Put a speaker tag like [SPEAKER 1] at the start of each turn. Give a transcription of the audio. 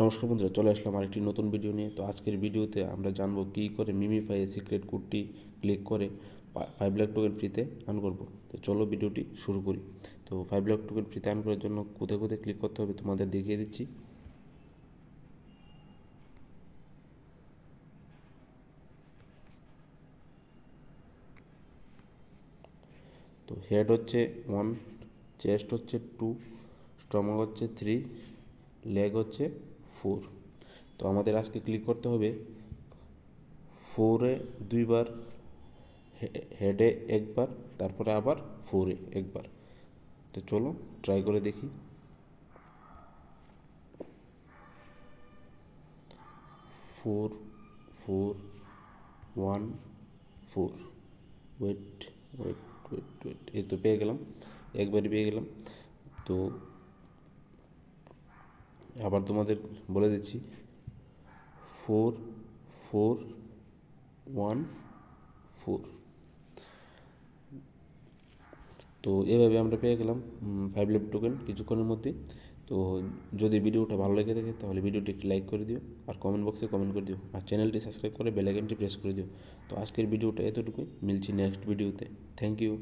[SPEAKER 1] নমস্কার বন্ধুরা, চলে আসলাম আরেকটি নতুন ভিডিও নিয়ে। তো আজকের ভিডিওতে আমরা জানবো কী করে মিমিফাই সিক্রেট কোডটি ক্লিক করে 5 লাখ টোকেন ফ্রিতে আর্ন করবো। তো চলো ভিডিওটি শুরু করি। তো 5 লাখ টোকেন ফ্রিতে আর্ন করার জন্য কোথায় কোথায় ক্লিক করতে হবে তোমাদের দেখিয়ে দিচ্ছি। তো হেড হচ্ছে 1, চেস্ট হচ্ছে 2, স্টমাক হচ্ছে 3, লেগ হচ্ছে 4। তো আমাদের আজকে ক্লিক করতে হবে 4-এ 2বার, হেডে একবার, তারপরে আবার 4-এ একবার। তো চলো ট্রাই করে দেখি। 4, 4, 1, 4। ওয়েট ওয়েট ওয়েট ওয়েট, এই তো পেয়ে গেলাম, একবারই পেয়ে গেলাম। তো আবার তোমাদের বলে দিচ্ছি, 4, 4, 1, 4। তো এভাবে আমরা পেয়ে গেলাম 5 লাখ টোকেন কিছুক্ষণের মধ্যে। তো যদি ভিডিওটা ভালো লেগে থাকে তাহলে ভিডিওটি একটি লাইক করে দিও, আর কমেন্ট বক্সে কমেন্ট করে দিও, আর চ্যানেলটি সাবস্ক্রাইব করে বেল আইকনটি প্রেস করে দিও। তো আজকের ভিডিওটা এতটুকুই, মিলছি নেক্সট ভিডিওতে। Thank you.